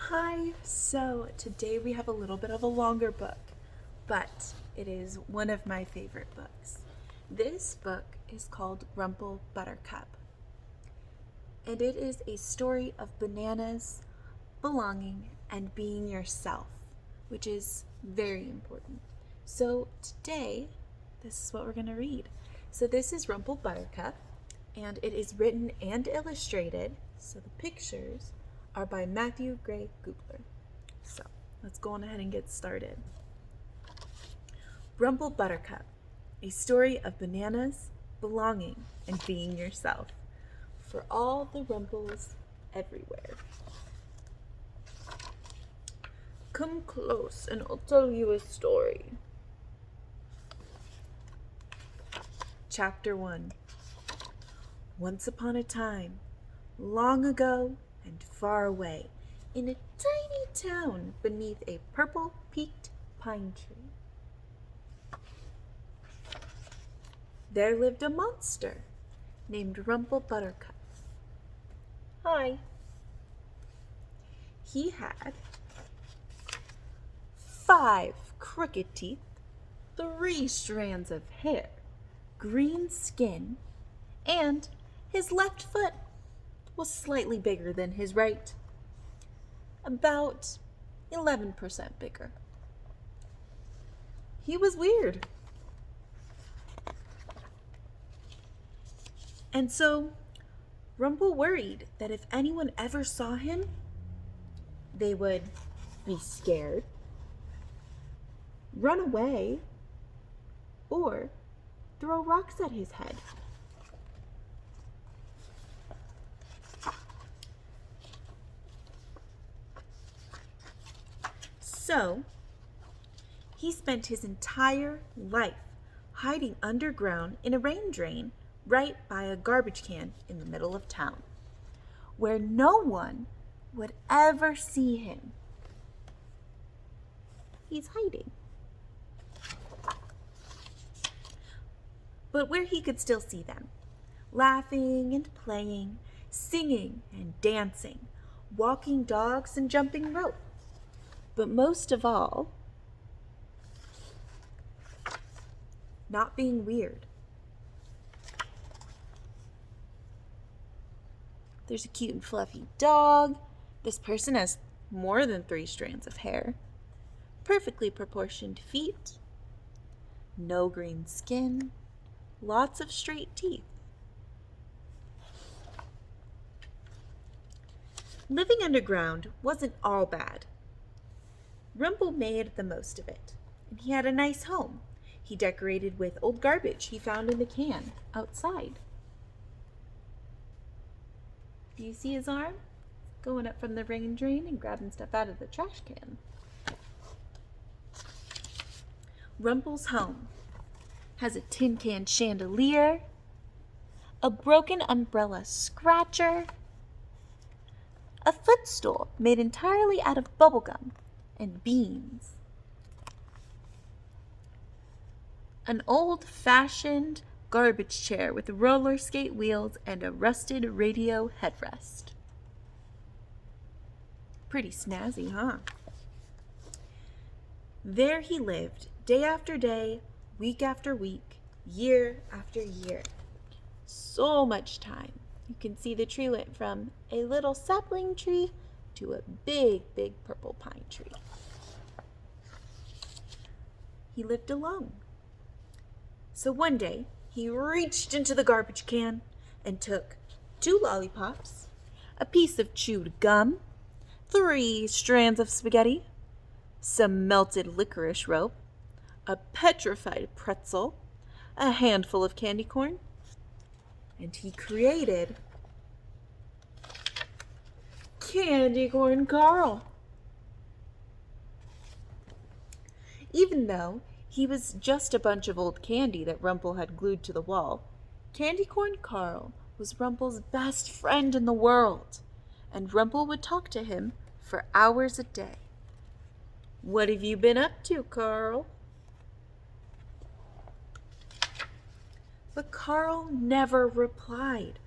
Hi, so today we have a little bit of a longer book, but it is one of my favorite books. This book is called Rumple, Buttercup, and it is a story of bananas, belonging, and being yourself, which is very important. So today, this is what we're going to read. So this is Rumple Buttercup, and it is written and illustrated, so the pictures are by Matthew Gray Gubler. So let's go on ahead and get started. Rumple Buttercup, a story of bananas, belonging, and being yourself, for all the rumples everywhere. Come close and I'll tell you a story. Chapter 1. Once upon a time, long ago and far away, in a tiny town beneath a purple-peaked pine tree, there lived a monster named Rumple Buttercup. Hi. He had 5 crooked teeth, 3 strands of hair, green skin, and his left foot was slightly bigger than his right, about 11% bigger. He was weird. And so Rumple worried that if anyone ever saw him, they would be scared, run away, or throw rocks at his head. So, he spent his entire life hiding underground in a rain drain right by a garbage can in the middle of town, where no one would ever see him. He's hiding. But where he could still see them, laughing and playing, singing and dancing, walking dogs and jumping rope. But most of all, not being weird. There's a cute and fluffy dog. This person has more than 3 strands of hair. Perfectly proportioned feet. No green skin. Lots of straight teeth. Living underground wasn't all bad. Rumple made the most of it, and he had a nice home. He decorated with old garbage he found in the can outside. Do you see his arm? Going up from the rain drain and grabbing stuff out of the trash can. Rumple's home has a tin can chandelier, a broken umbrella scratcher, a footstool made entirely out of bubblegum and beans, an old-fashioned garbage chair with roller skate wheels and a rusted radio headrest. Pretty snazzy, huh? There he lived, day after day, week after week, year after year. So much time. You can see the tree went from a little sapling tree to a big, big purple pine tree. He lived alone. So one day, he reached into the garbage can and took 2 lollipops, a piece of chewed gum, 3 strands of spaghetti, some melted licorice rope, a petrified pretzel, a handful of candy corn, and he created Candy Corn Carl. Even though he was just a bunch of old candy that Rumple had glued to the wall, Candy Corn Carl was Rumple's best friend in the world, and Rumple would talk to him for hours a day. What have you been up to, Carl? But Carl never replied.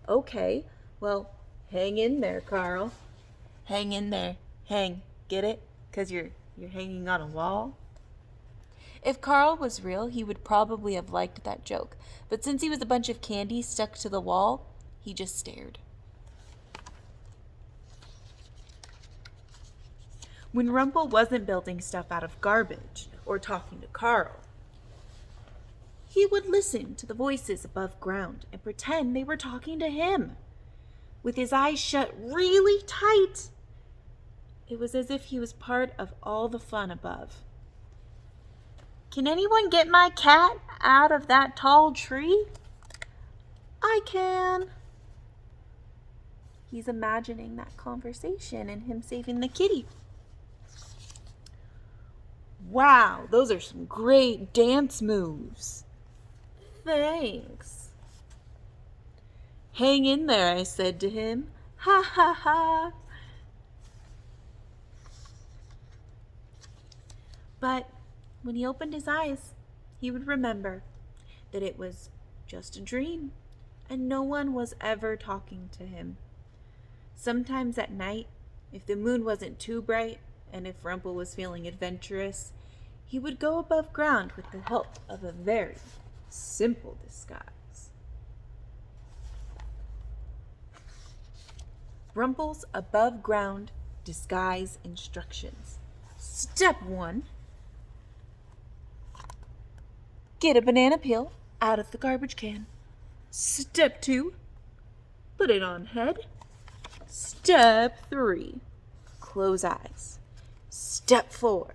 Okay, well, hang in there, Carl. Hang in there. Hang. Get it? 'Cause you're hanging on a wall? If Carl was real, he would probably have liked that joke. But since he was a bunch of candy stuck to the wall, he just stared. When Rumple wasn't building stuff out of garbage or talking to Carl, he would listen to the voices above ground and pretend they were talking to him. With his eyes shut really tight, it was as if he was part of all the fun above. Can anyone get my cat out of that tall tree? I can. He's imagining that conversation and him saving the kitty. Wow, those are some great dance moves. Thanks. Hang in there, I said to him. Ha ha ha. But when he opened his eyes, he would remember that it was just a dream and no one was ever talking to him. Sometimes at night, if the moon wasn't too bright and if Rumple was feeling adventurous, he would go above ground with the help of a very simple disguise. Rumple's above ground disguise instructions. Step 1. Get a banana peel out of the garbage can. Step 2. Put it on head. Step 3. Close eyes. Step 4.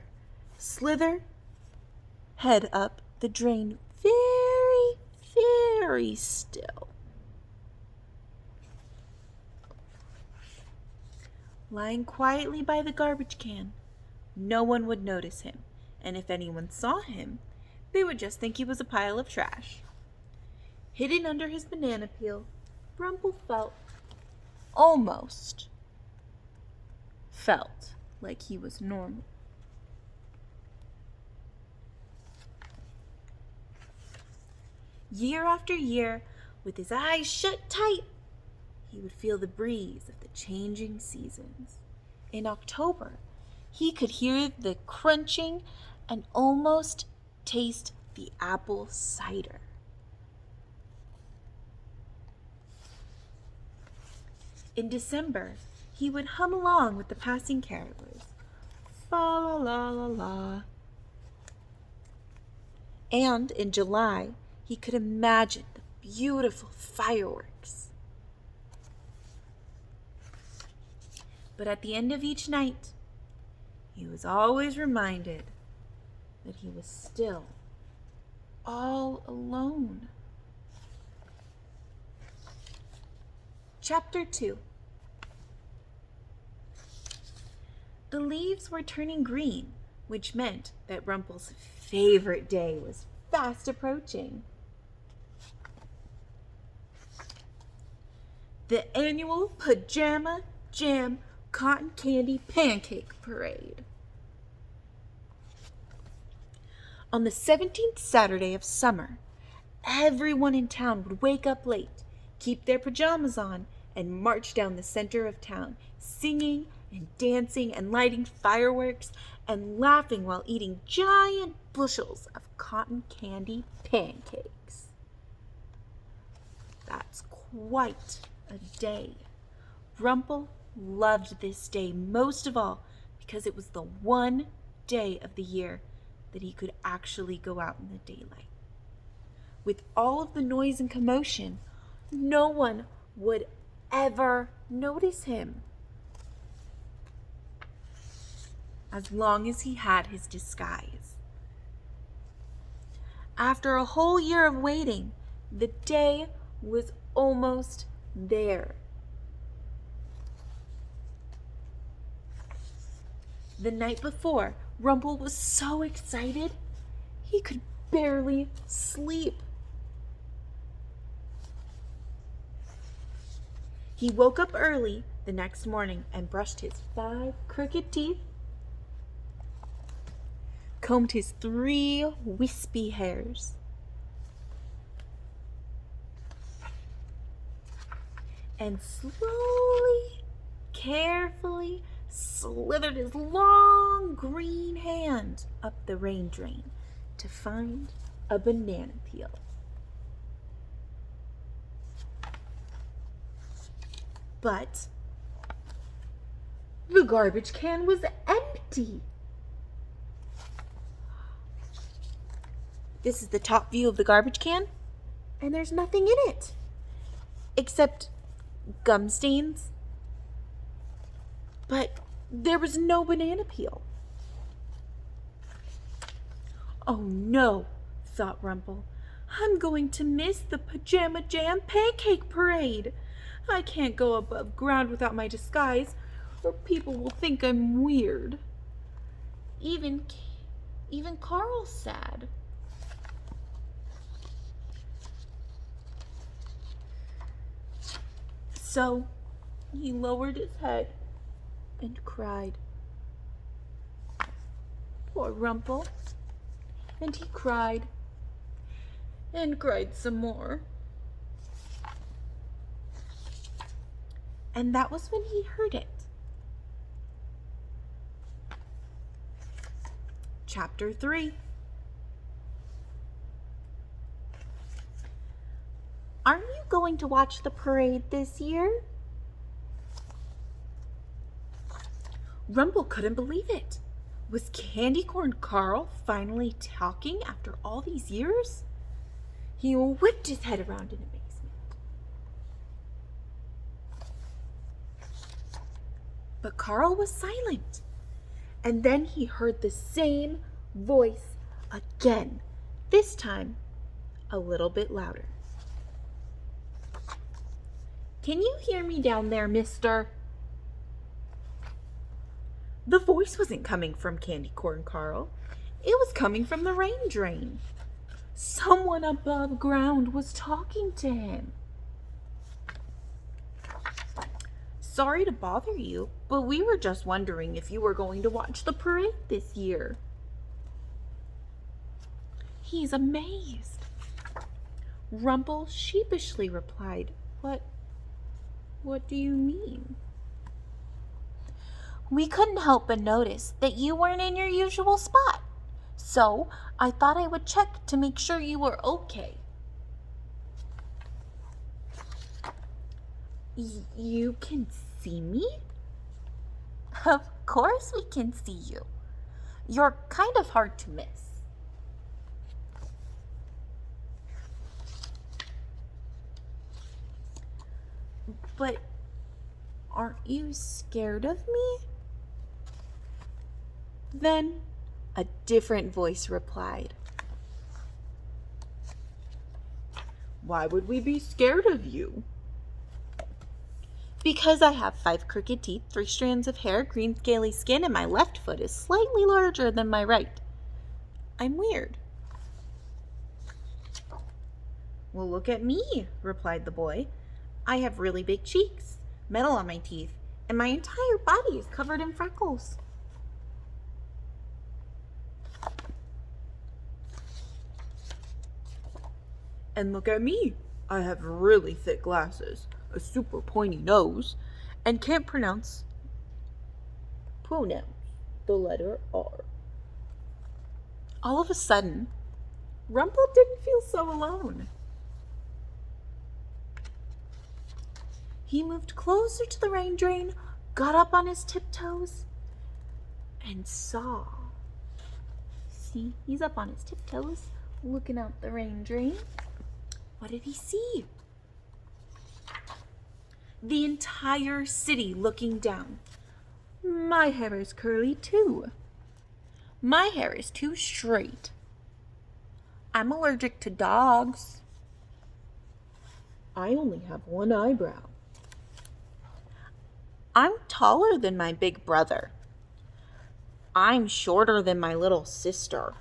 Slither head up the drain very, very still. Lying quietly by the garbage can, no one would notice him, and if anyone saw him, they would just think he was a pile of trash. Hidden under his banana peel, Rumple almost felt like he was normal. Year after year, with his eyes shut tight, he would feel the breeze of the changing seasons. In October, he could hear the crunching and almost taste the apple cider. In December, he would hum along with the passing carolers. Fa la la la la. And in July, he could imagine the beautiful fireworks. But at the end of each night, he was always reminded that he was still all alone. Chapter 2. The leaves were turning green, which meant that Rumple's favorite day was fast approaching. The annual Pajama Jam Cotton Candy Pancake Parade. On the 17th Saturday of summer, everyone in town would wake up late, keep their pajamas on, and march down the center of town, singing and dancing and lighting fireworks and laughing while eating giant bushels of cotton candy pancakes. That's quite a day. Rumple loved this day most of all because it was the one day of the year that he could actually go out in the daylight. With all of the noise and commotion, no one would ever notice him. As long as he had his disguise. After a whole year of waiting, the day was almost there. The night before, Rumple was so excited, he could barely sleep. He woke up early the next morning and brushed his 5 crooked teeth, combed his 3 wispy hairs, and slowly carefully slithered his long green hand up the rain drain to find a banana peel. But the garbage can was empty. This is the top view of the garbage can, and there's nothing in it except gum stains. But there was no banana peel. Oh no, thought Rumple. I'm going to miss the pajama jam pancake parade. I can't go above ground without my disguise, or people will think I'm weird. Even Carl's sad. So he lowered his head and cried. Poor Rumple. And he cried and cried some more. And that was when he heard it. Chapter 3. Aren't you going to watch the parade this year? Rumple couldn't believe it. Was Candy Corn Carl finally talking after all these years? He whipped his head around in amazement. But Carl was silent. And then he heard the same voice again, this time a little bit louder. Can you hear me down there, mister? The voice wasn't coming from Candy Corn Carl. It was coming from the rain drain. Someone above ground was talking to him. Sorry to bother you, but we were just wondering if you were going to watch the parade this year. He's amazed. Rumple sheepishly replied, What do you mean? We couldn't help but notice that you weren't in your usual spot. So I thought I would check to make sure you were okay. You can see me? Of course we can see you. You're kind of hard to miss. But aren't you scared of me? Then a different voice replied. Why would we be scared of you? Because I have 5 crooked teeth, 3 strands of hair, green scaly skin, and my left foot is slightly larger than my right. I'm weird. Well, look at me, replied the boy. I have really big cheeks, metal on my teeth, and my entire body is covered in freckles. And look at me. I have really thick glasses, a super pointy nose, and can't pronounce pronouns, the letter R. All of a sudden, Rumple didn't feel so alone. He moved closer to the rain drain, got up on his tiptoes, and saw. See, he's up on his tiptoes, looking out the rain drain. What did he see? The entire city looking down. My hair is curly too. My hair is too straight. I'm allergic to dogs. I only have 1 eyebrow. I'm taller than my big brother. I'm shorter than my little sister.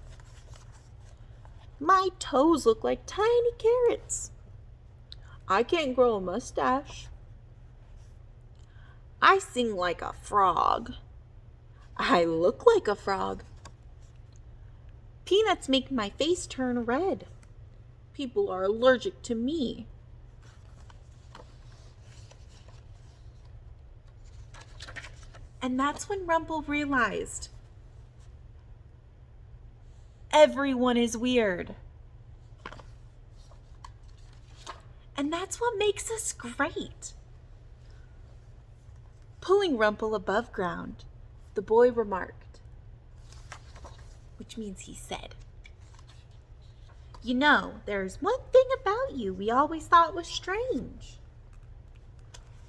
My toes look like tiny carrots. I can't grow a mustache. I sing like a frog. I look like a frog. Peanuts make my face turn red. People are allergic to me. And that's when Rumple realized everyone is weird. And that's what makes us great. Pulling Rumple above ground, the boy remarked, which means he said, "You know, there's one thing about you we always thought was strange."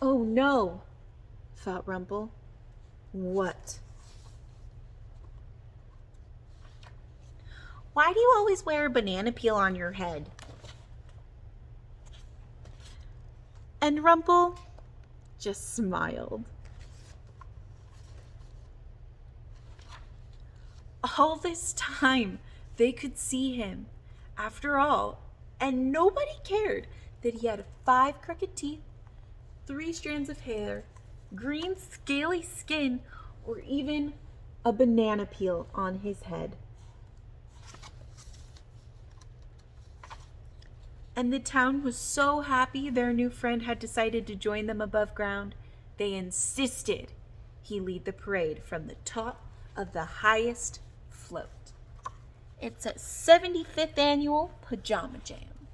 "Oh no," thought Rumple. "What?" "Why do you always wear a banana peel on your head?" And Rumple just smiled. All this time, they could see him, after all, and nobody cared that he had 5 crooked teeth, 3 strands of hair, green scaly skin, or even a banana peel on his head. And the town was so happy their new friend had decided to join them above ground, they insisted he lead the parade from the top of the highest float. It's a 75th annual pajama jam.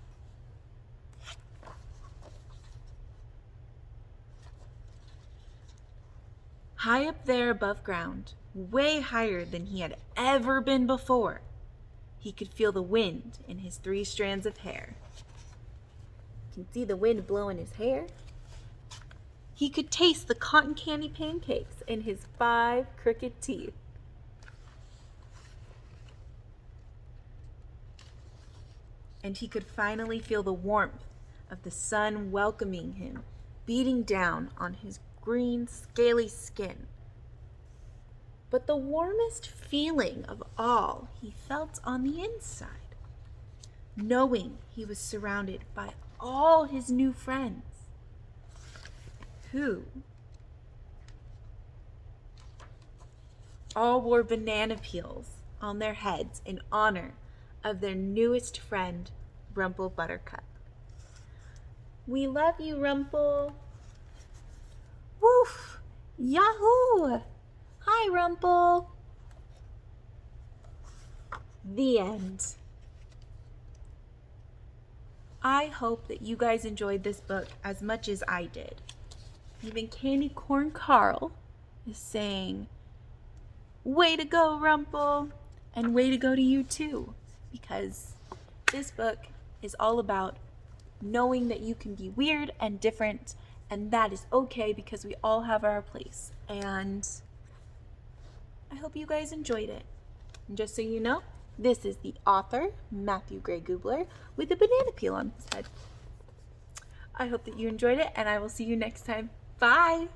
High up there above ground, way higher than he had ever been before, he could feel the wind in his 3 strands of hair. You can see the wind blowing his hair. He could taste the cotton candy pancakes in his 5 crooked teeth. And he could finally feel the warmth of the sun welcoming him, beating down on his green, scaly skin. But the warmest feeling of all he felt on the inside, knowing he was surrounded by all his new friends, who all wore banana peels on their heads in honor of their newest friend, Rumple Buttercup. "We love you, Rumple." "Woof! Yahoo! Hi, Rumple." The end. I hope that you guys enjoyed this book as much as I did. Even Candy Corn Carl is saying, "Way to go, Rumple," and way to go to you too, because this book is all about knowing that you can be weird and different, and that is okay because we all have our place. And I hope you guys enjoyed it. And just so you know, this is the author, Matthew Gray Gubler, with a banana peel on his head. I hope that you enjoyed it, and I will see you next time. Bye!